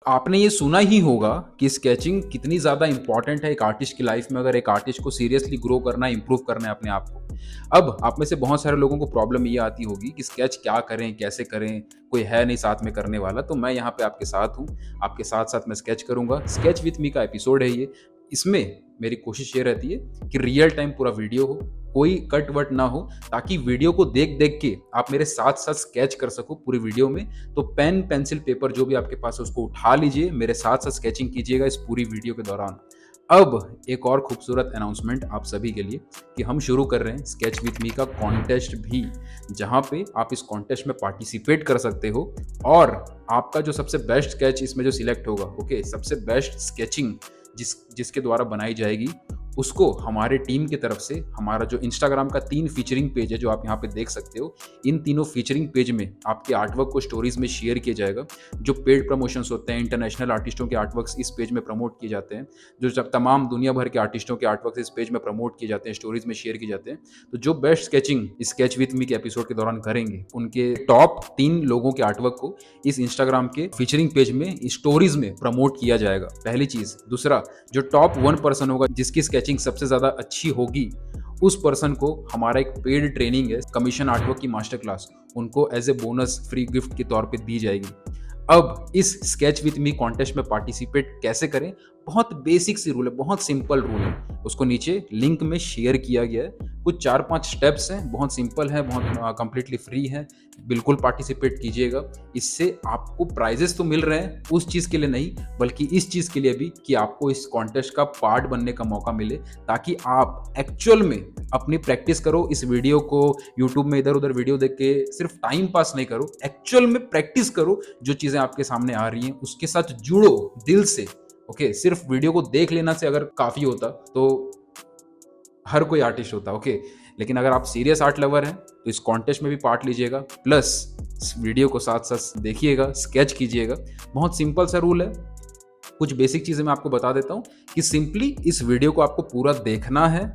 आपने ये सुना ही होगा कि स्केचिंग कितनी ज़्यादा इंपॉर्टेंट है एक आर्टिस्ट की लाइफ में, अगर एक आर्टिस्ट को सीरियसली ग्रो करना है, इंप्रूव करना है अपने आप को। अब आप में से बहुत सारे लोगों को प्रॉब्लम ये आती होगी कि स्केच क्या करें, कैसे करें, कोई है नहीं साथ में करने वाला, तो मैं यहाँ पे आपके साथ हूँ। आपके साथ-साथ मैं स्केच करूँगा। स्केच विथ मी का एपिसोड है ये। इसमें मेरी कोशिश ये रहती है कि रियल टाइम पूरा वीडियो हो, कोई कट वट ना हो, ताकि वीडियो को देख-देख के आप मेरे साथ-साथ स्केच कर सको पूरी वीडियो में। तो पेन, पेंसिल, पेपर जो भी आपके पास है उसको उठा लीजिए, मेरे साथ-साथ स्केचिंग कीजिएगा इस पूरी वीडियो के दौरान। अब एक और खूबसूरत अनाउंसमेंट आप सभी के लिए कि हम शुरू कर रहे हैं स्केच विथ मी का कॉन्टेस्ट भी, जहाँ पे आप इस कॉन्टेस्ट में पार्टिसिपेट कर सकते हो और आपका जो सबसे बेस्ट स्केच इसमें जो सिलेक्ट होगा, ओके, सबसे बेस्ट स्केचिंग जिसके द्वारा बनाई जाएगी, उसको हमारे टीम की तरफ से हमारा जो इंस्टाग्राम का 3 फीचरिंग पेज है जो आप यहाँ पे देख सकते हो, इन तीनों फीचरिंग पेज में आपके आर्टवर्क को स्टोरीज में शेयर किया जाएगा। जो पेड प्रमोशंस होते हैं, इंटरनेशनल आर्टिस्टों के आर्टवर्क्स इस पेज में प्रमोट किए जाते हैं, जो जब तमाम दुनिया भर के आर्टिस्टों के आर्टवर्क्स इस पेज में प्रमोट किए जाते हैं, स्टोरीज में शेयर किए जाते हैं। तो जो बेस्ट स्केचिंग स्केच विथ मी के एपिसोड के दौरान करेंगे, उनके टॉप 3 लोगों के आर्टवर्क को इस इंस्टाग्राम के फीचरिंग पेज में स्टोरीज में प्रमोट किया जाएगा, पहली चीज। दूसरा, जो टॉप 1 पर्सन होगा जिसकी स्केचिंग सबसे ज्यादा अच्छी होगी, उस पर्सन को हमारा एक पेड ट्रेनिंग है, कमीशन आर्टवर्क की मास्टर क्लास, उनको as a bonus free gift के तौर पे दी जाएगी। अब इस स्केच विथ मी कॉन्टेस्ट में पार्टिसिपेट कैसे करें, बहुत बेसिक सी रूल है, बहुत सिंपल रूल है, उसको नीचे लिंक में शेयर किया गया है। कुछ 4-5 स्टेप्स हैं, बहुत सिंपल है, बहुत कंप्लीटली फ्री है। बिल्कुल पार्टिसिपेट कीजिएगा। इससे आपको प्राइजेस तो मिल रहे हैं, उस चीज़ के लिए नहीं, बल्कि इस चीज़ के लिए भी कि आपको इस कॉन्टेस्ट का पार्ट बनने का मौका मिले, ताकि आप एक्चुअल में अपनी प्रैक्टिस करो। इस वीडियो को यूट्यूब में इधर उधर वीडियो देख के सिर्फ टाइम पास नहीं करो, एक्चुअल में प्रैक्टिस करो। जो चीज़ें आपके सामने आ रही हैं उसके साथ जुड़ो दिल से। ओके, सिर्फ वीडियो को देख लेना से अगर काफ़ी होता तो हर कोई आर्टिस्ट होता, ओके। लेकिन अगर आप सीरियस आर्ट लवर हैं तो इस कॉन्टेस्ट में भी पार्ट लीजिएगा, प्लस इस वीडियो को साथ साथ देखिएगा, स्केच कीजिएगा। बहुत सिंपल सा रूल है। कुछ बेसिक चीज़ें मैं आपको बता देता हूँ कि सिंपली इस वीडियो को आपको पूरा देखना है।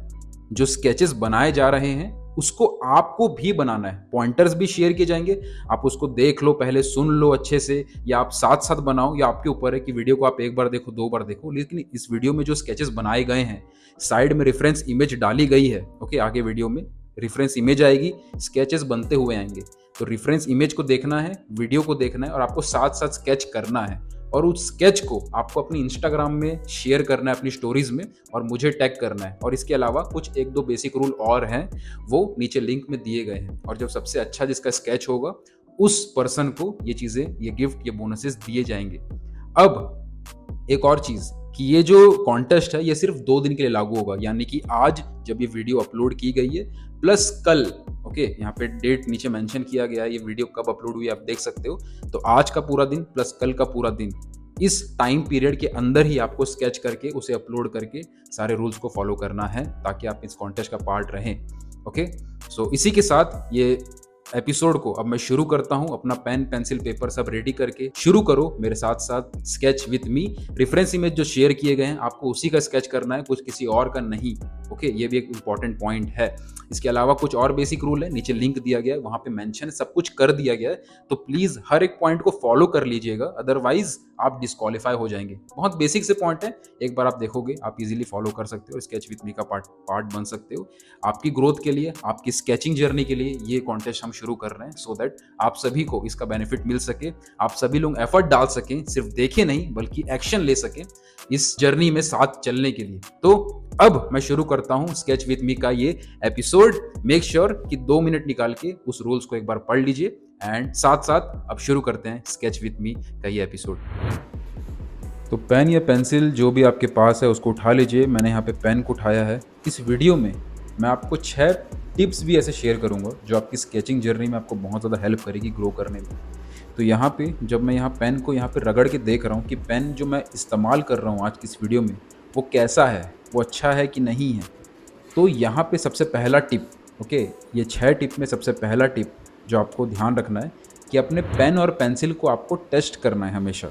जो स्केचेस बनाए जा रहे हैं उसको आपको भी बनाना है, पॉइंटर्स भी शेयर किए जाएंगे, आप उसको देख लो, पहले सुन लो अच्छे से, या आप साथ साथ बनाओ, या आपके ऊपर है कि वीडियो को आप एक बार देखो, 2 बार देखो। लेकिन इस वीडियो में जो स्केचेस बनाए गए हैं, साइड में रेफरेंस इमेज डाली गई है, ओके। आगे वीडियो में रेफरेंस इमेज आएगी, स्केचेस बनते हुए आएंगे, तो रेफरेंस इमेज को देखना है, वीडियो को देखना है, और आपको साथ साथ स्केच करना है। और उस स्केच को आपको अपनी इंस्टाग्राम में शेयर करना है, अपनी स्टोरीज में, और मुझे टैग करना है। और इसके अलावा कुछ 1-2 बेसिक रूल और हैं, वो नीचे लिंक में दिए गए हैं। और जब सबसे अच्छा जिसका स्केच होगा, उस पर्सन को ये चीज़ें, ये गिफ्ट, ये बोनसेस दिए जाएंगे। अब एक और चीज़ कि ये जो कॉन्टेस्ट है ये सिर्फ 2 दिन के लिए लागू होगा, यानी कि आज जब ये वीडियो अपलोड की गई है, प्लस कल, ओके। यहाँ पे डेट नीचे मेंशन किया गया है, ये वीडियो कब अपलोड हुई आप देख सकते हो। तो आज का पूरा दिन प्लस कल का पूरा दिन, इस टाइम पीरियड के अंदर ही आपको स्केच करके उसे अपलोड करके सारे रूल्स को फॉलो करना है, ताकि आप इस कॉन्टेस्ट का पार्ट रहें, ओके। सो इसी के साथ ये एपिसोड को अब मैं शुरू करता हूं। अपना पेन, पेंसिल, पेपर सब रेडी करके शुरू करो मेरे साथ साथ sketch with me. Reference image जो शेयर किए गए हैं आपको उसी का स्केच करना है, कुछ किसी और का नहीं, ओके। ये भी एक इंपॉर्टेंट पॉइंट है। इसके अलावा कुछ और बेसिक रूल है, नीचे लिंक दिया गया है, वहां पे मेंशन सब कुछ कर दिया गया है। तो प्लीज हर एक पॉइंट को फॉलो कर लीजिएगा, अदरवाइज आप डिस्क्वालीफाई हो जाएंगे। बहुत बेसिक से पॉइंट है, एक बार आप देखोगे आप इजीली फॉलो कर सकते हो, स्केच विथ मी का पार्ट बन सकते हो। आपकी ग्रोथ के लिए, आपकी स्केचिंग जर्नी के लिए ये कॉन्टेस्ट हम शुरू कर रहे हैं, सो दैट आप सभी को इसका बेनिफिट मिल सके, आप सभी लोग एफर्ट डाल सकें, सिर्फ देखें नहीं बल्कि एक्शन ले सकें इस जर्नी में साथ चलने के लिए। तो अब मैं शुरू करता हूं स्केच विथ मी का ये एपिसोड। मेक श्योर कि 2 मिनट निकाल के उस रूल्स को एक बार पढ़ लीजिए, एंड साथ साथ अब शुरू करते हैं स्केच विथ मी का ये एपिसोड। तो पेन या पेंसिल जो भी आपके पास है उसको उठा लीजिए। मैंने यहाँ पे पेन को उठाया है। इस वीडियो में मैं आपको 6 टिप्स भी ऐसे शेयर करूँगा जो आपकी स्केचिंग जर्नी में आपको बहुत ज़्यादा हेल्प करेगी ग्रो करने में। तो यहाँ पे जब मैं यहाँ पेन को यहाँ पे रगड़ के देख रहा हूँ कि पेन जो मैं इस्तेमाल कर रहा हूँ आज की इस वीडियो में वो कैसा है, वो अच्छा है कि नहीं है। तो यहाँ पे सबसे पहला टिप, ओके, ये 6 टिप में सबसे पहला टिप जो आपको ध्यान रखना है कि अपने पेन और पेंसिल को आपको टेस्ट करना है हमेशा।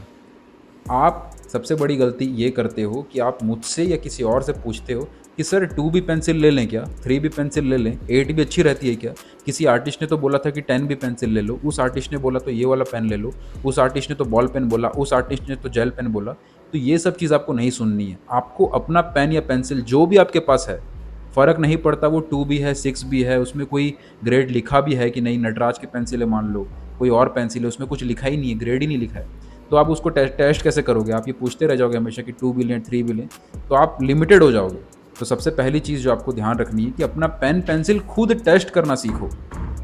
आप सबसे बड़ी गलती ये करते हो कि आप मुझसे या किसी और से पूछते हो कि सर 2B पेंसिल ले लें क्या, 3B पेंसिल ले लें, 8B अच्छी रहती है क्या? किसी आर्टिस्ट ने तो बोला था कि 10B पेंसिल ले लो, उस आर्टिस्ट ने बोला तो ये वाला पेन ले लो, उस आर्टिस्ट ने तो बॉल पेन बोला, उस आर्टिस्ट ने तो जेल पेन बोला। तो ये सब चीज़ आपको नहीं सुननी है। आपको अपना पेन या पेंसिल जो भी आपके पास है, फ़र्क नहीं पड़ता वो 2B है, 6B है, उसमें कोई ग्रेड लिखा भी है कि नहीं, नटराज की पेंसिल है मान लो, कोई और पेंसिल है, उसमें कुछ लिखा ही नहीं है, ग्रेड ही नहीं लिखा है। तो आप उसको टेस्ट कैसे करोगे? आप ये पूछते रह जाओगे हमेशा कि 2B लें, 3B लें, तो आप लिमिटेड हो जाओगे। तो सबसे पहली चीज़ जो आपको ध्यान रखनी है कि अपना पेन पेंसिल खुद टेस्ट करना सीखो।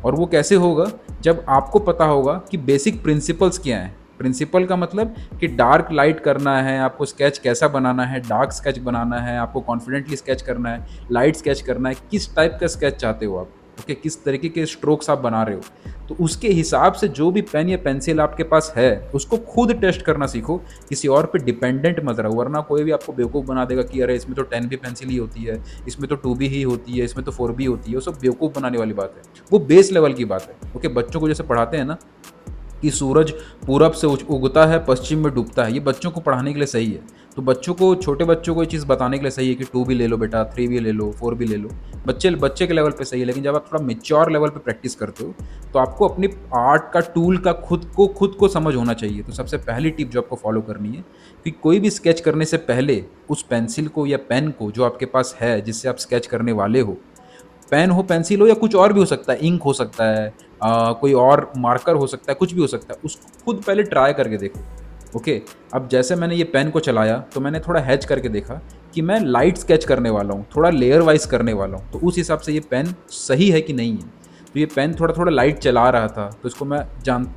और वो कैसे होगा? जब आपको पता होगा कि बेसिक प्रिंसिपल्स क्या हैं। प्रिंसिपल का मतलब कि डार्क लाइट करना है, आपको स्केच कैसा बनाना है, डार्क स्केच बनाना है, आपको कॉन्फिडेंटली स्केच करना है, लाइट स्केच करना है, किस टाइप का स्केच चाहते हो आप, ओके, किस तरीके के स्ट्रोक्स आप बना रहे हो। तो उसके हिसाब से जो भी पेन या पेंसिल आपके पास है उसको खुद टेस्ट करना सीखो, किसी और पे डिपेंडेंट मत रहो, वरना कोई भी आपको बेवकूफ़ बना देगा कि अरे इसमें तो 10B पेंसिल ही होती है, इसमें तो 2B ही होती है, इसमें तो 4B होती है। वो सब बेवकूफ़ बनाने वाली बात है, वो बेस लेवल की बात है। ओके, बच्चों को जैसे पढ़ाते हैं ना कि सूरज पूरब से उगता है, पश्चिम में डूबता है, ये बच्चों को पढ़ाने के लिए सही है। तो बच्चों को, छोटे बच्चों को ये चीज़ बताने के लिए सही है कि 2B ले लो बेटा, 3B ले लो, 4B ले लो। बच्चे बच्चे के लेवल पे सही है, लेकिन जब आप थोड़ा मैच्योर लेवल पे प्रैक्टिस करते हो तो आपको अपनी आर्ट का टूल का खुद को समझ होना चाहिए। तो सबसे पहली टिप जो आपको फॉलो करनी है कि कोई भी स्केच करने से पहले उस पेंसिल को या पेन को जो आपके पास है, जिससे आप स्केच करने वाले हो, पेन हो, पेंसिल हो या कुछ और भी हो सकता है, इंक हो सकता है, कोई और मार्कर हो सकता है, कुछ भी हो सकता है, उसको खुद पहले ट्राई करके देखो। ओके, अब जैसे मैंने ये पेन को चलाया तो मैंने थोड़ा हैच करके देखा कि मैं लाइट स्केच करने वाला हूँ, थोड़ा लेयर वाइज करने वाला हूँ, तो उस हिसाब से ये पेन सही है कि नहीं है। तो ये पेन थोड़ा थोड़ा लाइट चला रहा था, तो इसको मैं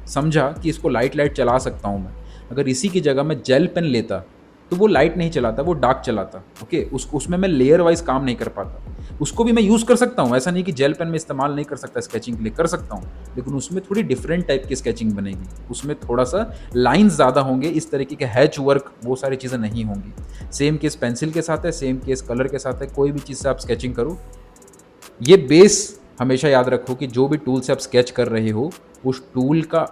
समझा कि इसको लाइट लाइट चला सकता हूँ मैं। अगर इसी की जगह मैं जेल पेन लेता तो वो लाइट नहीं चलाता, वो डार्क चलाता। ओके, उसमें मैं लेयर वाइज काम नहीं कर पाता। उसको भी मैं यूज़ कर सकता हूँ, ऐसा नहीं कि जेल पेन में इस्तेमाल नहीं कर सकता, स्केचिंग के लिए कर सकता हूँ, लेकिन उसमें थोड़ी डिफरेंट टाइप की स्केचिंग बनेगी, उसमें थोड़ा सा लाइन्स ज़्यादा होंगे, इस तरीके के हैच वर्क, वो सारी चीज़ें नहीं होंगी। सेम केस पेंसिल के साथ है, सेम केस कलर के साथ है, कोई भी चीज़ से आप स्केचिंग करो, ये बेस हमेशा याद रखो कि जो भी टूल से आप स्केच कर रहे हो, उस टूल का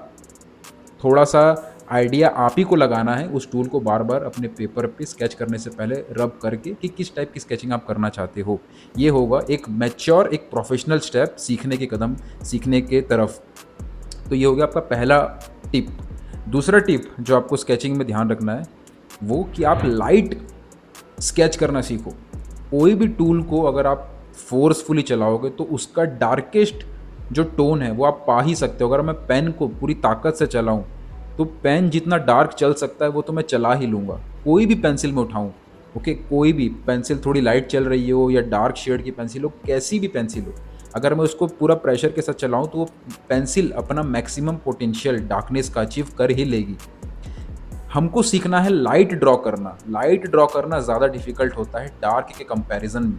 थोड़ा सा आइडिया आप ही को लगाना है, उस टूल को बार बार अपने पेपर पे स्केच करने से पहले रब करके कि किस टाइप की स्केचिंग आप करना चाहते हो। ये होगा एक मैच्योर, एक प्रोफेशनल स्टेप सीखने के कदम सीखने के तरफ। तो ये हो गया आपका पहला टिप। दूसरा टिप जो आपको स्केचिंग में ध्यान रखना है वो कि आप लाइट स्केच करना सीखो। कोई भी टूल को अगर आप फोर्सफुली चलाओगे तो उसका डार्केस्ट जो टोन है वो आप पा ही सकते हो। अगर मैं पेन को पूरी ताकत से चलाऊं तो पेन जितना डार्क चल सकता है वो तो मैं चला ही लूँगा, कोई भी पेंसिल में उठाऊँ। ओके, कोई भी पेंसिल थोड़ी लाइट चल रही हो या डार्क शेड की पेंसिल हो, कैसी भी पेंसिल हो, अगर मैं उसको पूरा प्रेशर के साथ चलाऊँ तो वो पेंसिल अपना मैक्सिमम पोटेंशियल डार्कनेस का अचीव कर ही लेगी। हमको सीखना है लाइट ड्रॉ करना। लाइट ड्रॉ करना ज़्यादा डिफिकल्ट होता है डार्क के कंपैरिजन में।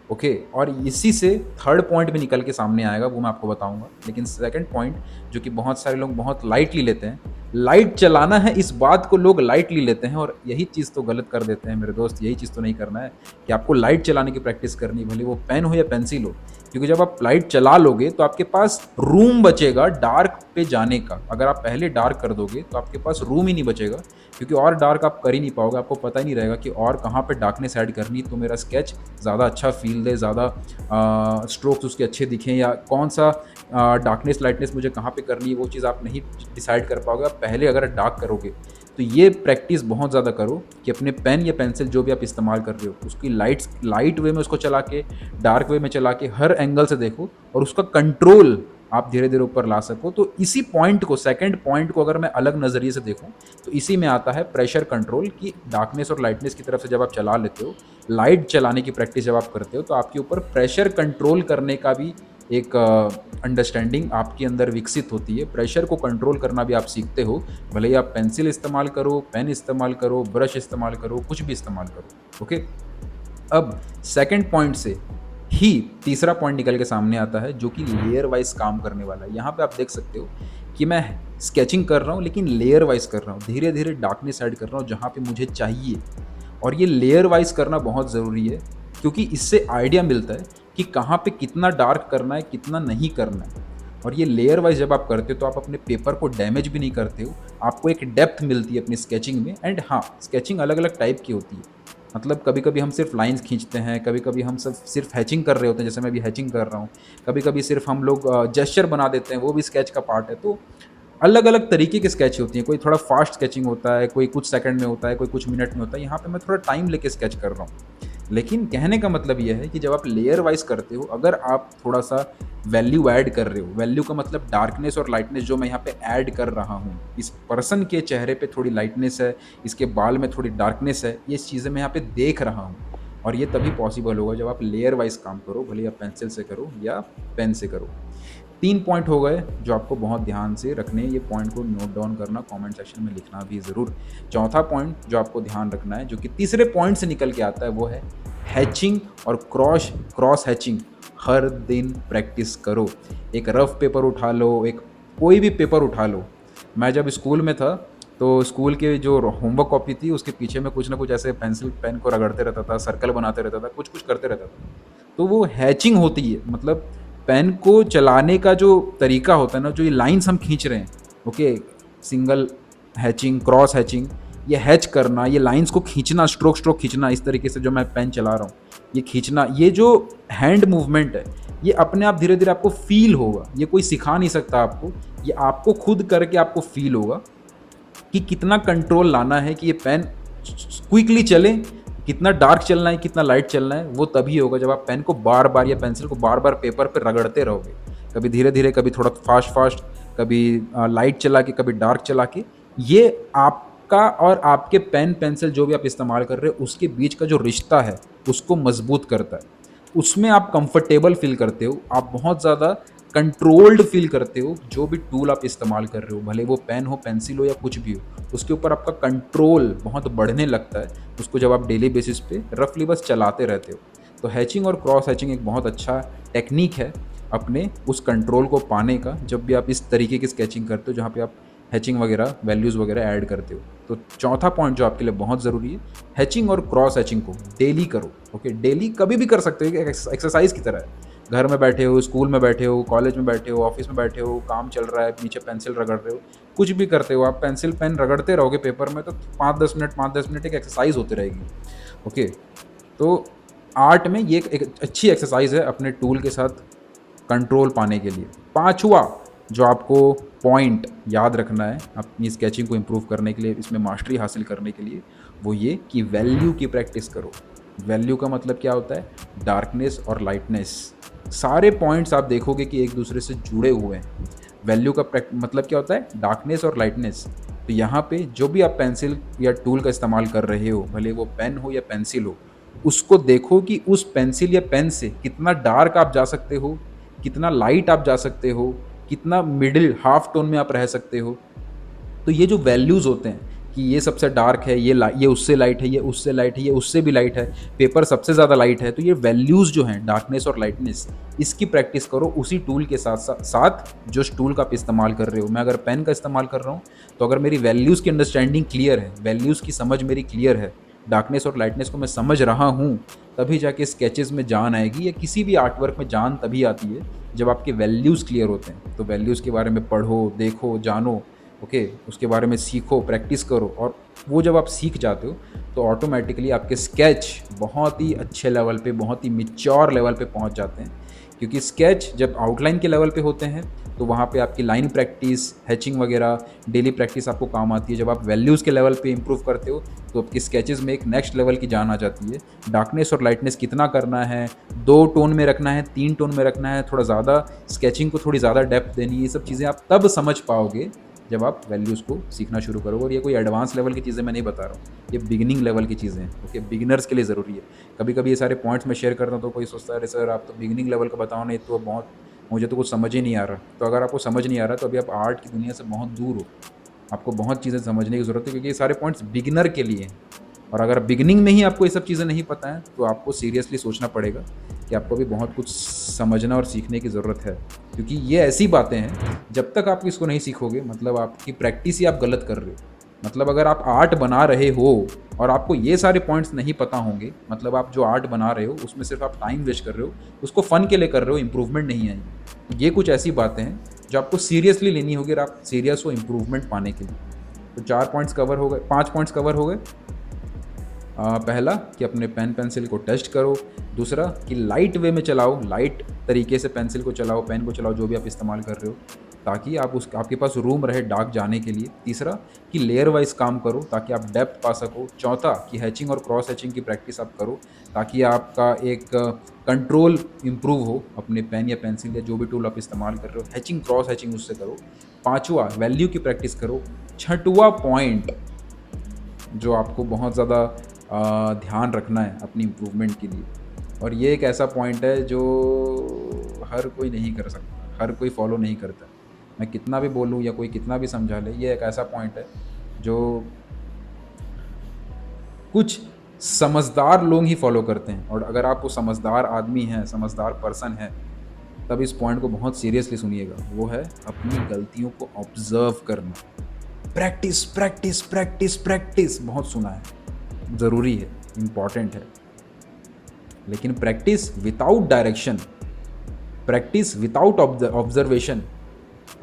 ओके, और इसी से थर्ड पॉइंट भी निकल के सामने आएगा, वो मैं आपको बताऊंगा। लेकिन सेकंड पॉइंट जो कि बहुत सारे लोग बहुत लाइटली लेते हैं, लाइट चलाना है इस बात को लोग लाइटली लेते हैं और यही चीज़ तो गलत कर देते हैं मेरे दोस्त। यही चीज़ तो नहीं करना है कि आपको लाइट चलाने की प्रैक्टिस करनी, भले वो पेन हो या पेंसिल हो, क्योंकि जब आप लाइट चला लोगे तो आपके पास रूम बचेगा डार्क पे जाने का। अगर आप पहले डार्क कर दोगे तो आपके पास रूम ही नहीं बचेगा, क्योंकि और डार्क आप कर ही नहीं पाओगे, आपको पता ही नहीं रहेगा कि और कहाँ पे डार्कनेस ऐड करनी तो मेरा स्केच ज़्यादा अच्छा फील दे, ज़्यादा स्ट्रोक्स उसके अच्छे दिखें, या कौन सा डार्कनेस लाइटनेस मुझे कहाँ पे करनी है, वो चीज़ आप नहीं डिसाइड कर पाओगे। आप पहले अगर डार्क करोगे तो ये प्रैक्टिस बहुत ज़्यादा करो कि अपने पेन या पेंसिल जो भी आप इस्तेमाल कर रहे हो उसकी लाइट वे में उसको चला के, डार्क वे में चला के, हर एंगल से देखो और उसका कंट्रोल आप धीरे धीरे ऊपर ला सको। तो इसी पॉइंट को, सेकंड पॉइंट को अगर मैं अलग नज़रिए से देखूं तो इसी में आता है प्रेशर कंट्रोल, की डार्कनेस और लाइटनेस की तरफ से जब आप चला लेते हो, लाइट चलाने की प्रैक्टिस जब आप करते हो तो आपके ऊपर प्रेशर कंट्रोल करने का भी एक अंडरस्टैंडिंग आपके अंदर विकसित होती है। प्रेशर को कंट्रोल करना भी आप सीखते हो, भले ही आप पेंसिल इस्तेमाल करो, पेन इस्तेमाल करो, ब्रश इस्तेमाल करो, कुछ भी इस्तेमाल करो। ओके, अब सेकंड पॉइंट से ही तीसरा पॉइंट निकल के सामने आता है जो कि लेयर वाइज काम करने वाला है। यहाँ पे आप देख सकते हो कि मैं स्केचिंग कर रहा हूँ लेकिन लेयर वाइज कर रहा हूँ, धीरे धीरे डार्कनेस ऐड कर रहा हूँ जहाँ पे मुझे चाहिए। और ये लेयर वाइज करना बहुत ज़रूरी है, क्योंकि इससे आइडिया मिलता है कि कहाँ पे कितना डार्क करना है, कितना नहीं करना है। और ये लेयर वाइज जब आप करते हो तो आप अपने पेपर को डैमेज भी नहीं करते हो, आपको एक डेप्थ मिलती है अपनी स्केचिंग में। एंड हाँ, स्केचिंग अलग अलग टाइप की होती है, मतलब कभी कभी हम सिर्फ लाइंस खींचते हैं, कभी कभी हम सब सिर्फ हैचिंग कर रहे होते हैं, जैसे मैं भी हैचिंग कर रहा हूँ, कभी कभी सिर्फ हम लोग जेस्चर बना देते हैं, वो भी स्केच का पार्ट है। तो अलग अलग तरीके की स्केच होती हैं, कोई थोड़ा फास्ट स्केचिंग होता है, कोई कुछ सेकंड में होता है, कोई कुछ मिनट में होता है। यहाँ पे मैं थोड़ा टाइम लेके स्केच कर रहा हूँ। लेकिन कहने का मतलब ये है कि जब आप लेयर वाइज करते हो, अगर आप थोड़ा सा वैल्यू ऐड कर रहे हो, वैल्यू का मतलब डार्कनेस और लाइटनेस जो मैं यहाँ पे ऐड कर रहा हूँ, इस पर्सन के चेहरे पे थोड़ी लाइटनेस है, इसके बाल में थोड़ी डार्कनेस है, ये चीज़ें मैं यहाँ पे देख रहा हूँ। और ये तभी पॉसिबल होगा जब आप लेयर वाइज काम करो, भले आप पेंसिल से करो या पेन से करो। 3 पॉइंट हो गए जो आपको बहुत ध्यान से रखने हैं, ये पॉइंट को नोट डाउन करना, कमेंट सेक्शन में लिखना भी ज़रूर। चौथा पॉइंट जो आपको ध्यान रखना है, जो कि तीसरे पॉइंट से निकल के आता है, वो है हैचिंग और क्रॉस हैचिंग। हर दिन प्रैक्टिस करो। एक रफ पेपर उठा लो, एक कोई भी पेपर उठा लो। मैं जब स्कूल में था तो स्कूल के जो होमवर्क कॉपी थी उसके पीछे में कुछ ना कुछ ऐसे पेंसिल पेन को रगड़ते रहता था, सर्कल बनाते रहता था, कुछ कुछ करते रहता था। तो वो हैचिंग होती है, मतलब पेन को चलाने का जो तरीका होता है ना, जो ये लाइंस हम खींच रहे हैं, okay, single hatching, cross hatching, ये हैच करना, ये लाइंस को खींचना, स्ट्रोक स्ट्रोक खींचना, इस तरीके से जो मैं पेन चला रहा हूँ, ये खींचना, ये जो हैंड मूवमेंट है, ये अपने आप धीरे धीरे आपको फील होगा। ये कोई सिखा नहीं सकता आपको, ये आपको खुद करके आपको फील होगा कि कितना कंट्रोल लाना है कि ये पेन क्विकली चले, कितना डार्क चलना है, कितना लाइट चलना है। वो तभी होगा जब आप पेन को बार बार या पेंसिल को बार बार पेपर पर रगड़ते रहोगे, कभी धीरे धीरे, कभी थोड़ा फास्ट फास्ट, कभी लाइट चला के, कभी डार्क चला के। ये आपका और आपके पेन पेंसिल जो भी आप इस्तेमाल कर रहे हो उसके बीच का जो रिश्ता है उसको मजबूत करता है। उसमें आप कंफर्टेबल फील करते हो, आप बहुत ज़्यादा कंट्रोल्ड फील करते हो। जो भी टूल आप इस्तेमाल कर रहे हो, भले वो पेन हो, पेंसिल हो या कुछ भी हो, उसके ऊपर आपका कंट्रोल बहुत बढ़ने लगता है उसको जब आप डेली बेसिस पे रफली बस चलाते रहते हो। तो हैचिंग और क्रॉस हैचिंग एक बहुत अच्छा टेक्निक है अपने उस कंट्रोल को पाने का, जब भी आप इस तरीके की स्केचिंग करते हो जहाँ पे आप हैचिंग वगैरह, वैल्यूज़ वगैरह ऐड करते हो। तो चौथा पॉइंट जो आपके लिए बहुत ज़रूरी है, हैचिंग और क्रॉस हैचिंग को डेली करो। ओके, डेली कभी भी कर सकते हो, एक एक्सरसाइज की तरह है। घर में बैठे हो, स्कूल में बैठे हो, कॉलेज में बैठे हो, ऑफिस में बैठे हो, काम चल रहा है, नीचे पेंसिल रगड़ रहे हो, कुछ भी करते हो, आप पेंसिल पेन रगड़ते रहोगे पेपर में तो 5-10 मिनट एक एक्सरसाइज होती रहेगी। ओके, तो आर्ट में ये एक अच्छी एक्सरसाइज है अपने टूल के साथ कंट्रोल पाने के लिए। पांचवा जो आपको पॉइंट याद रखना है अपनी स्केचिंग को इम्प्रूव करने के लिए, इसमें मास्टरी हासिल करने के लिए, वो ये कि वैल्यू की प्रैक्टिस करो। वैल्यू का मतलब क्या होता है? डार्कनेस और लाइटनेस। सारे पॉइंट्स आप देखोगे कि एक दूसरे से जुड़े हुए हैं। वैल्यू का मतलब क्या होता है? डार्कनेस और लाइटनेस। तो यहाँ पे जो भी आप पेंसिल या टूल का इस्तेमाल कर रहे हो, भले वो पेन हो या पेंसिल हो, उसको देखो कि उस पेंसिल या पेन से कितना डार्क आप जा सकते हो, कितना लाइट आप जा सकते हो, कितना मिडिल हाफ टोन में आप रह सकते हो। तो ये जो वैल्यूज़ होते हैं कि ये सबसे डार्क है, ये उससे लाइट है, ये उससे लाइट है, ये उससे भी लाइट है, पेपर सबसे ज़्यादा लाइट है, तो ये वैल्यूज़ जो हैं डार्कनेस और लाइटनेस, इसकी प्रैक्टिस करो उसी टूल के साथ साथ जो टूल का आप इस्तेमाल कर रहे हो। मैं अगर पेन का इस्तेमाल कर रहा हूँ तो अगर मेरी वैल्यूज़ की अंडरस्टैंडिंग क्लियर है, वैल्यूज़ की समझ मेरी क्लियर है, डार्कनेस और लाइटनेस को मैं समझ रहा हूँ, तभी जाके स्केचेस में जान आएगी, या किसी भी आर्ट वर्क में जान तभी आती है जब आपके वैल्यूज़ क्लियर होते हैं। तो वैल्यूज़ के बारे में पढ़ो, देखो, जानो, ओके, उसके बारे में सीखो, प्रैक्टिस करो, और वो जब आप सीख जाते हो तो ऑटोमेटिकली आपके स्केच बहुत ही अच्छे लेवल पे, बहुत ही मैच्योर लेवल पे पहुंच जाते हैं। क्योंकि स्केच जब आउटलाइन के लेवल पे होते हैं तो वहाँ पे आपकी लाइन प्रैक्टिस, हैचिंग वगैरह, डेली प्रैक्टिस आपको काम आती है। जब आप वैल्यूज़ के लेवल पे इंप्रूव करते हो तो आपकी स्केचेस में एक नेक्स्ट लेवल की जान आ जाती है। डार्कनेस और लाइटनेस कितना करना है, 2 टोन में रखना है, 3 टोन में रखना है, थोड़ा ज़्यादा स्केचिंग को थोड़ी ज़्यादा डेप्थ देनी है, ये सब चीज़ें आप तब समझ पाओगे जब आप वैल्यूज़ को सीखना शुरू करोगे। और ये कोई एडवांस लेवल की चीज़ें मैं नहीं बता रहा हूँ, ये बिगिनिंग लेवल की चीज़ें हैं। ओके, बिगिनर्स के लिए ज़रूरी है। कभी कभी ये सारे पॉइंट्स मैं शेयर करता हूँ तो कोई सोचता है, अरे सर आप तो बिगिनिंग लेवल का बताओ, नहीं तो बहुत, मुझे तो कुछ समझ ही नहीं आ रहा। तो अगर आपको समझ नहीं आ रहा तो अभी आप आर्ट की दुनिया से बहुत दूर हो, आपको बहुत चीज़ें समझने की ज़रूरत है, क्योंकि ये सारे पॉइंट्स बिगिनर के लिए हैं। और अगर बिगिनिंग में ही आपको ये सब चीज़ें नहीं पता है तो आपको सीरियसली सोचना पड़ेगा कि आपको भी बहुत कुछ समझना और सीखने की ज़रूरत है। क्योंकि ये ऐसी बातें हैं, जब तक आप इसको नहीं सीखोगे, मतलब आपकी प्रैक्टिस ही आप गलत कर रहे हो। मतलब अगर आप आर्ट बना रहे हो और आपको ये सारे पॉइंट्स नहीं पता होंगे, मतलब आप जो आर्ट बना रहे हो उसमें सिर्फ आप टाइम वेस्ट कर रहे हो, उसको फन के लिए कर रहे हो, इंप्रूवमेंट नहीं आएगी। तो ये कुछ ऐसी बातें हैं जो आपको सीरियसली लेनी होगी अगर आप सीरियस हो इंप्रूवमेंट पाने के लिए। तो 4 पॉइंट्स कवर हो गए, 5 पॉइंट्स कवर हो गए। पहला कि अपने पेन पेंसिल को टेस्ट करो। दूसरा कि लाइट वे में चलाओ, लाइट तरीके से पेंसिल को चलाओ, पेन को चलाओ, जो भी आप इस्तेमाल कर रहे हो, ताकि आपके पास रूम रहे डार्क जाने के लिए। तीसरा कि लेयर वाइज काम करो ताकि आप डेप्थ पा सको। चौथा कि हैचिंग और क्रॉस हैचिंग की प्रैक्टिस आप करो ताकि आपका एक कंट्रोल इम्प्रूव हो अपने पेन या पेंसिल या जो भी टूल आप इस्तेमाल कर रहे हो, हैचिंग क्रॉस हैचिंग उससे करो। पाँचवा वैल्यू की प्रैक्टिस करो। छठवां पॉइंट जो आपको बहुत ज़्यादा ध्यान रखना है अपनी इम्प्रूवमेंट के लिए, और ये एक ऐसा पॉइंट है जो हर कोई नहीं कर सकता, हर कोई फॉलो नहीं करता। मैं कितना भी बोलूँ या कोई कितना भी समझा ले, ये एक ऐसा पॉइंट है जो कुछ समझदार लोग ही फॉलो करते हैं। और अगर आप वो समझदार आदमी हैं, समझदार पर्सन है, तब इस पॉइंट को बहुत सीरियसली सुनिएगा। वो है अपनी गलतियों को ऑब्जर्व करना। प्रैक्टिस प्रैक्टिस प्रैक्टिस प्रैक्टिस बहुत सुना है, ज़रूरी है, इम्पॉर्टेंट है, लेकिन practice without direction, practice without observation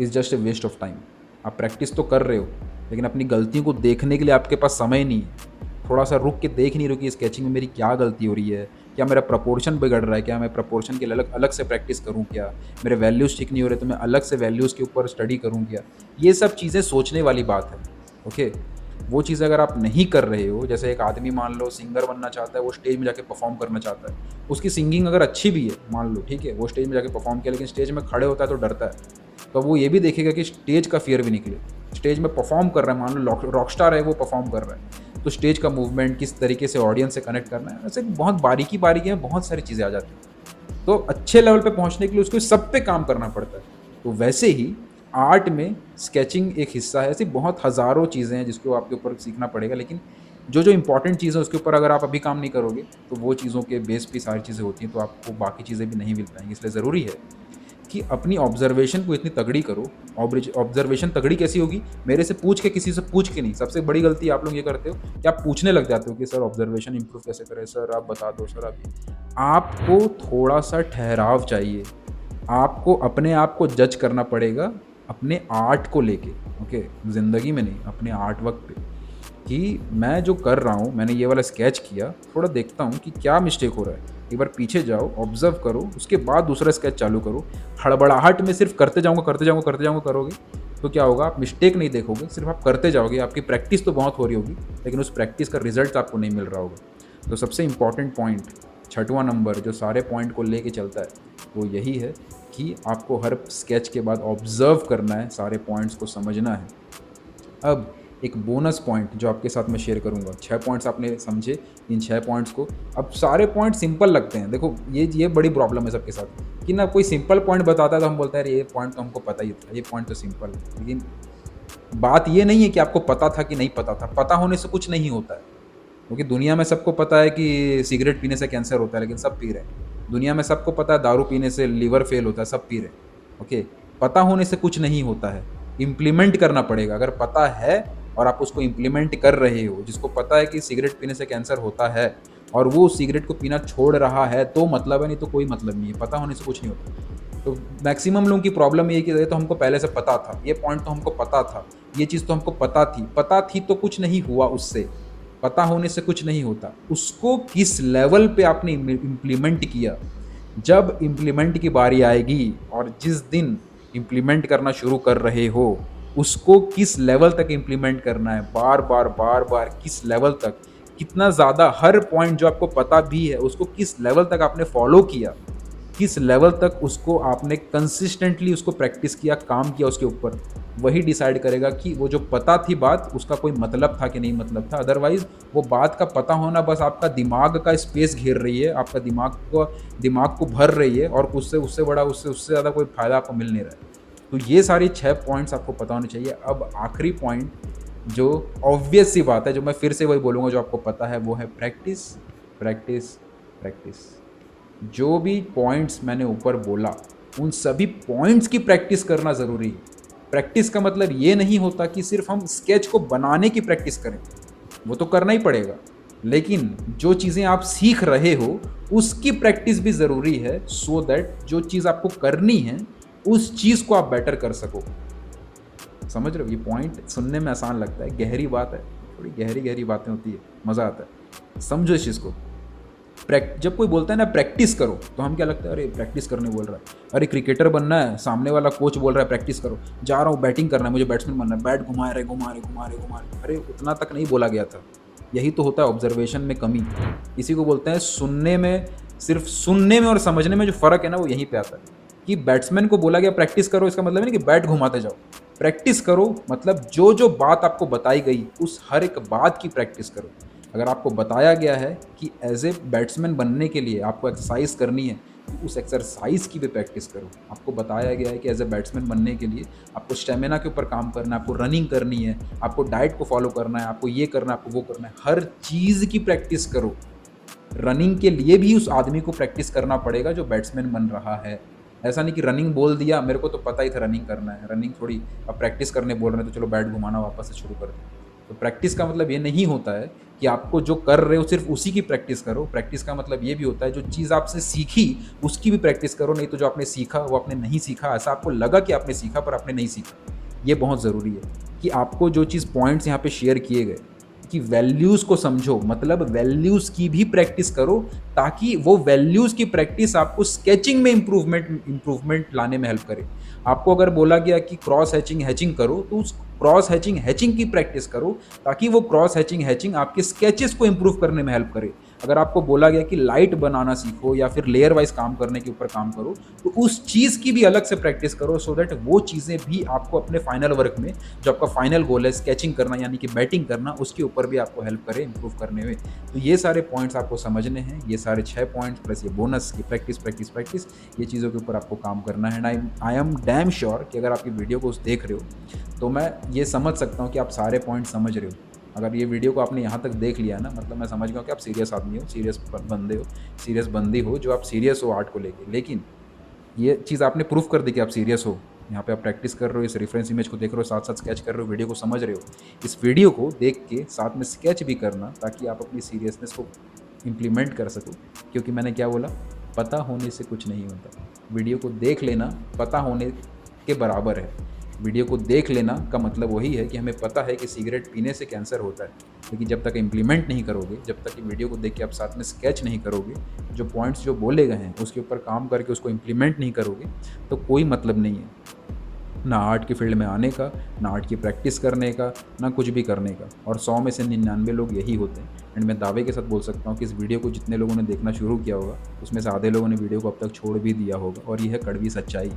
is just a waste of time. आप प्रैक्टिस तो कर रहे हो लेकिन अपनी गलतियों को देखने के लिए आपके पास समय नहीं है। थोड़ा सा रुक के देख नहीं रहे हो कि स्केचिंग में मेरी क्या गलती हो रही है, क्या मेरा प्रपोर्शन बिगड़ रहा है, क्या मैं प्रपोर्शन के लिए अलग अलग से प्रैक्टिस करूँ, क्या मेरे वैल्यूज़ ठीक नहीं हो रहे तो मैं अलग से वैल्यूज़ के ऊपर स्टडी करूँ क्या। ये सब चीज़ें सोचने वाली बात है। ओके, वो चीज़ अगर आप नहीं कर रहे हो, जैसे एक आदमी मान लो सिंगर बनना चाहता है, वो स्टेज में जाके परफॉर्म करना चाहता है, उसकी सिंगिंग अगर अच्छी भी है मान लो, ठीक है, वो स्टेज में जाके परफॉर्म किया लेकिन स्टेज में खड़े होता है तो डरता है, तो वो ये भी देखेगा कि स्टेज का फियर भी निकले। स्टेज में परफॉर्म कर रहा है, मान लो रॉक स्टार है, वो परफॉर्म कर रहा है, तो स्टेज का मूवमेंट किस तरीके से ऑडियंस से कनेक्ट करना है, ऐसे बहुत बारीकी बारीकी में बहुत सारी चीज़ें आ जाती हैं। तो अच्छे लेवल पे पहुंचने के लिए उसको सब पे काम करना पड़ता है। तो वैसे ही आर्ट में स्केचिंग एक हिस्सा है। ऐसी बहुत हज़ारों चीज़ें हैं जिसको आपके ऊपर सीखना पड़ेगा, लेकिन जो जो इंपॉर्टेंट चीज़ें उसके ऊपर अगर आप अभी काम नहीं करोगे तो वो चीज़ों के बेस पे सारी चीज़ें होती हैं, तो आपको बाकी चीज़ें भी नहीं मिल पाएंगी। इसलिए ज़रूरी है कि अपनी ऑब्जर्वेशन को इतनी तगड़ी करो। ऑब्जर्वेशन तगड़ी कैसी होगी? मेरे से पूछ के, किसी से पूछ के नहीं। सबसे बड़ी गलती आप लोग ये करते हो कि आप पूछने लग जाते हो कि सर ऑब्जर्वेशन इंप्रूव कैसे करें, सर आप बता दो, सर आप। आपको थोड़ा सा ठहराव चाहिए। आपको अपने आप को जज करना पड़ेगा अपने आर्ट को लेके। ओके, ज़िंदगी में नहीं, अपने आर्ट वर्क पे, कि मैं जो कर रहा हूँ, मैंने ये वाला स्केच किया, थोड़ा देखता हूँ कि क्या मिस्टेक हो रहा है। एक बार पीछे जाओ, ऑब्जर्व करो, उसके बाद दूसरा स्केच चालू करो। हड़बड़ाहट में सिर्फ करते जाऊँगा करते जाऊँगा करते जाऊँगा करोगे तो क्या होगा? आप मिस्टेक नहीं देखोगे, सिर्फ आप करते जाओगे। आपकी प्रैक्टिस तो बहुत हो रही होगी लेकिन उस प्रैक्टिस का रिजल्ट आपको नहीं मिल रहा होगा। तो सबसे इंपॉर्टेंट पॉइंट, छठवां नंबर जो सारे पॉइंट को लेके चलता है, वो यही है कि आपको हर स्केच के बाद ऑब्जर्व करना है, सारे पॉइंट्स को समझना है। अब एक बोनस पॉइंट जो आपके साथ मैं शेयर करूंगा। 6 पॉइंट्स आपने समझे, इन 6 पॉइंट्स को। अब सारे पॉइंट सिंपल लगते हैं। देखो ये बड़ी प्रॉब्लम है सबके साथ कि ना कोई सिंपल पॉइंट बताता है तो हम बोलते हैं अरे ये पॉइंट तो हमको पता ही था, ये पॉइंट तो सिंपल है। लेकिन बात ये नहीं है कि आपको पता था कि नहीं पता था। पता होने से कुछ नहीं होता है, क्योंकि दुनिया में सबको पता है कि सिगरेट पीने से कैंसर होता है लेकिन सब पी रहे हैं। दुनिया में सबको पता है दारू पीने से लीवर फेल होता है, सब पी रहे हैं। ओके, पता होने से कुछ नहीं होता है, इम्प्लीमेंट करना पड़ेगा। अगर पता है और आप उसको इम्प्लीमेंट कर रहे हो, जिसको पता है कि सिगरेट पीने से कैंसर होता है और वो सिगरेट को पीना छोड़ रहा है, तो मतलब है, नहीं तो कोई मतलब नहीं है। पता होने से कुछ नहीं होता। तो मैक्सिमम लोगों की प्रॉब्लम ये कि ये तो हमको पहले से पता था, ये पॉइंट तो हमको पता था, ये चीज़ तो हमको पता थी तो कुछ नहीं हुआ उससे। पता होने से कुछ नहीं होता। उसको किस लेवल पे आपने इम्प्लीमेंट किया, जब इम्प्लीमेंट की बारी आएगी और जिस दिन इम्प्लीमेंट करना शुरू कर रहे हो, उसको किस लेवल तक इम्प्लीमेंट करना है, बार बार किस लेवल तक, कितना ज़्यादा, हर पॉइंट जो आपको पता भी है उसको किस लेवल तक आपने फॉलो किया, किस लेवल तक उसको आपने कंसिस्टेंटली उसको प्रैक्टिस किया, काम किया उसके ऊपर, वही डिसाइड करेगा कि वो जो पता थी बात, उसका कोई मतलब था कि नहीं मतलब था। अदरवाइज वो बात का पता होना बस आपका दिमाग का स्पेस घेर रही है, आपका दिमाग को भर रही है, और उससे बड़ा, उससे ज़्यादा कोई फायदा आपको मिल नहीं रहा है। तो ये सारी 6 पॉइंट्स आपको पता होने चाहिए। अब आखिरी पॉइंट जो ऑब्वियस सी बात है, जो मैं फिर से वही बोलूँगा जो आपको पता है, वो है प्रैक्टिस प्रैक्टिस प्रैक्टिस। जो भी पॉइंट्स मैंने ऊपर बोला, उन सभी पॉइंट्स की प्रैक्टिस करना ज़रूरी है। प्रैक्टिस का मतलब ये नहीं होता कि सिर्फ हम स्केच को बनाने की प्रैक्टिस करें, वो तो करना ही पड़ेगा, लेकिन जो चीज़ें आप सीख रहे हो उसकी प्रैक्टिस भी ज़रूरी है, सो दैट जो चीज़ आपको करनी है उस चीज़ को आप बेटर कर सको। समझ रहे हो? ये पॉइंट सुनने में आसान लगता है, गहरी बात है, थोड़ी गहरी गहरी बातें होती है, मज़ा आता है। समझो इस चीज़ को। जब कोई बोलता है ना प्रैक्टिस करो, तो हम क्या लगता है, अरे प्रैक्टिस करने बोल रहा है, अरे क्रिकेटर बनना है, सामने वाला कोच बोल रहा है प्रैक्टिस करो, जा रहा हूँ बैटिंग करना है, मुझे बैट्समैन बनना है, बैट घुमा रहे घुमा रहे घुमा रहे घुमा रहे, अरे उतना तक नहीं बोला गया था। यही तो होता है ऑब्जर्वेशन में कमी। इसी को बोलते हैं सुनने में, सिर्फ सुनने में और समझने में जो फ़र्क है ना, वो यहीं पे आता है कि बैट्समैन को बोला गया प्रैक्टिस करो, इसका मतलब नहीं कि बैट घुमाते जाओ। प्रैक्टिस करो मतलब जो जो बात आपको बताई गई उस हर एक बात की प्रैक्टिस करो। अगर आपको बताया गया है कि एज ए बैट्समैन बनने के लिए आपको एक्सरसाइज करनी है, तो उस एक्सरसाइज की भी प्रैक्टिस करो। आपको बताया गया है कि एज ए बैट्समैन बनने के लिए आपको स्टेमिना के ऊपर काम करना है, आपको रनिंग करनी है, आपको डाइट को फॉलो करना है, आपको ये करना है, आपको वो करना है, हर चीज़ की प्रैक्टिस करो। रनिंग के लिए भी उस आदमी को प्रैक्टिस करना पड़ेगा जो बैट्समैन बन रहा है। ऐसा नहीं कि रनिंग बोल दिया, मेरे को तो पता ही था रनिंग करना है, रनिंग थोड़ी अब प्रैक्टिस करने बोल रहे हैं तो चलो बैट घुमाना वापस से शुरू कर दें। तो प्रैक्टिस का मतलब ये नहीं होता है कि आपको जो कर रहे हो सिर्फ उसी की प्रैक्टिस करो। प्रैक्टिस का मतलब ये भी होता है जो चीज़ आपसे सीखी उसकी भी प्रैक्टिस करो, नहीं तो जो आपने सीखा वो आपने नहीं सीखा, ऐसा आपको लगा कि आपने सीखा पर आपने नहीं सीखा। ये बहुत ज़रूरी है कि आपको जो चीज़ पॉइंट्स यहाँ पे शेयर किए गए कि वैल्यूज़ को समझो, मतलब वैल्यूज़ की भी प्रैक्टिस करो, ताकि वो वैल्यूज़ की प्रैक्टिस आपको स्केचिंग में इम्प्रूवमेंट लाने में हेल्प करे। आपको अगर बोला गया कि क्रॉस हैचिंग हैचिंग करो, तो उस क्रॉस हैचिंग हैचिंग की प्रैक्टिस करो, ताकि वो क्रॉस हैचिंग हैचिंग आपके स्केचेस को इम्प्रूव करने में हेल्प करे। अगर आपको बोला गया कि लाइट बनाना सीखो या फिर लेयर वाइज काम करने के ऊपर काम करो, तो उस चीज़ की भी अलग से प्रैक्टिस करो, सो दैट वो चीज़ें भी आपको अपने फाइनल वर्क में, जो आपका फाइनल गोल है स्केचिंग करना यानी कि बैटिंग करना, उसके ऊपर भी आपको हेल्प करे इम्प्रूव करने में। तो ये सारे पॉइंट्स आपको समझने हैं, ये सारे 6 पॉइंट्स प्लस ये बोनस की प्रैक्टिस प्रैक्टिस प्रैक्टिस, ये चीज़ों के ऊपर आपको काम करना है। And I am damn sure कि अगर आप ये वीडियो को देख रहे हो तो मैं ये समझ सकता हूँ कि आप सारे पॉइंट समझ रहे हो। अगर ये वीडियो को आपने यहाँ तक देख लिया ना, मतलब मैं समझ गया कि आप सीरियस आदमी हो, सीरियस बंदे हो, सीरियस बंदी हो, जो आप सीरियस हो आर्ट को लेके। लेकिन ये चीज़ आपने प्रूफ कर दी कि आप सीरियस हो। यहाँ पे आप प्रैक्टिस कर रहे हो, इस रेफरेंस इमेज को देख रहे हो, साथ साथ स्केच कर रहे हो, वीडियो को समझ रहे हो। इस वीडियो को देख के साथ में स्केच भी करना, ताकि आप अपनी सीरियसनेस को इम्प्लीमेंट कर सको। क्योंकि मैंने क्या बोला, पता होने से कुछ नहीं होता। वीडियो को देख लेना पता होने के बराबर है। वीडियो को देख लेना का मतलब वही है कि हमें पता है कि सिगरेट पीने से कैंसर होता है, लेकिन जब तक इम्प्लीमेंट नहीं करोगे, जब तक कि वीडियो को देख के आप साथ में स्केच नहीं करोगे, जो पॉइंट्स जो बोले गए हैं उसके ऊपर काम करके उसको इम्प्लीमेंट नहीं करोगे, तो कोई मतलब नहीं है ना आर्ट की फील्ड में आने का, ना आर्ट की प्रैक्टिस करने का, ना कुछ भी करने का। और 100 में से 99 लोग यही होते हैं। एंड मैं दावे के साथ बोल सकता हूँ कि इस वीडियो को जितने लोगों ने देखना शुरू किया होगा, उसमें से आधे लोगों ने वीडियो को अब तक छोड़ भी दिया होगा। और यह है कड़वी सच्चाई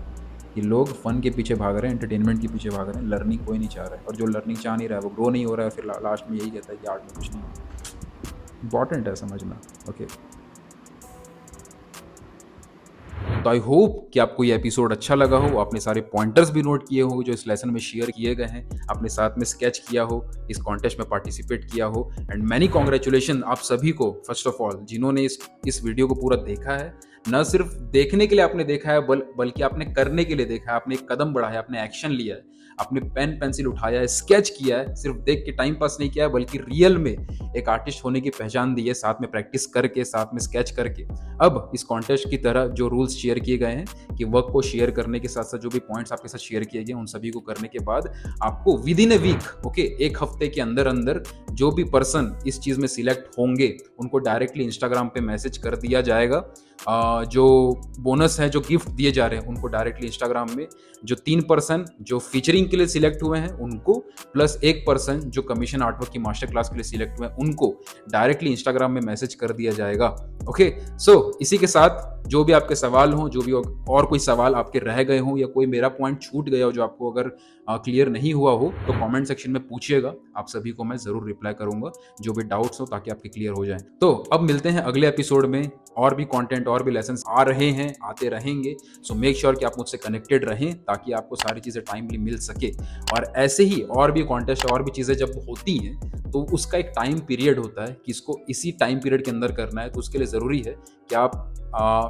कि लोग फन के पीछे भाग रहे हैं, एंटरटेनमेंट के पीछे भाग रहे हैं, लर्निंग कोई नहीं चाह रहा है। और जो लर्निंग चाह नहीं रहा है वो ग्रो नहीं हो रहा है, फिर लास्ट में यही कहता है कि आर्ट में कुछ नहीं है। इंपॉर्टेंट है समझना। ओके, तो आई होप कि आपको ये एपिसोड अच्छा लगा हो, आपने सारे पॉइंटर्स भी नोट किए हो जो इस लेसन में शेयर किए गए हैं, आपने साथ में स्केच किया हो, इस कॉन्टेस्ट में पार्टिसिपेट किया हो। एंड मैनी कॉन्ग्रेचुलेशन आप सभी को, फर्स्ट ऑफ ऑल, जिन्होंने इस वीडियो को पूरा देखा है। न सिर्फ देखने के लिए आपने देखा है, बल्कि आपने करने के लिए देखा है, आपने एक कदम बढ़ाया, आपने एक्शन लिया है, आपने पेन पेंसिल उठाया है, स्केच किया है, सिर्फ देख के टाइम पास नहीं किया है, बल्कि रियल में एक आर्टिस्ट होने की पहचान दी है, साथ में प्रैक्टिस करके, साथ में स्केच करके। अब इस कॉन्टेस्ट की तरह जो रूल्स शेयर किए गए हैं कि वर्क को शेयर करने के साथ साथ जो भी पॉइंट्स आपके साथ शेयर किए गए उन सभी को करने के बाद आपको within a week, okay, एक हफ्ते के अंदर अंदर जो भी पर्सन इस चीज़ में सिलेक्ट होंगे उनको डायरेक्टली इंस्टाग्राम पे मैसेज कर दिया जाएगा। जो बोनस है, जो गिफ्ट दिए जा रहे हैं उनको डायरेक्टली इंस्टाग्राम में, जो 3 पर्सन जो फीचरिंग के लिए सिलेक्ट हुए हैं उनको, प्लस 1 पर्सन जो कमीशन आर्टवर्क की मास्टर क्लास के लिए सिलेक्ट हुए हैं उनको डायरेक्टली इंस्टाग्राम में मैसेज कर दिया जाएगा। ओके, सो इसी के साथ जो भी आपके सवाल हों, जो भी और कोई सवाल आपके रह गए हों, या कोई मेरा पॉइंट छूट गया हो जो आपको अगर क्लियर नहीं हुआ हो, तो कमेंट सेक्शन में पूछिएगा, आप सभी को मैं ज़रूर रिप्लाई करूंगा, जो भी डाउट्स हो, ताकि आपके क्लियर हो जाए। तो अब मिलते हैं अगले एपिसोड में। और भी कंटेंट और भी लेसन्स आ रहे हैं, आते रहेंगे। सो मेक श्योर कि आप मुझसे कनेक्टेड रहें, ताकि आपको सारी चीज़ें टाइमली मिल सके। और ऐसे ही और भी कॉन्टेस्ट और भी चीज़ें जब होती हैं तो उसका एक टाइम पीरियड होता है कि इसको इसी टाइम पीरियड के अंदर करना है। तो उसके लिए ज़रूरी है कि आप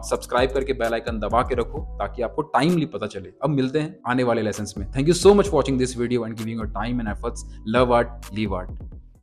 सब्सक्राइब करके बेल आइकन दबा के रखो ताकि आपको टाइमली पता चले। अब मिलते हैं आने वाले लेसन्स में। Thank you so much watching this video and giving your time and efforts. Love art, leave art.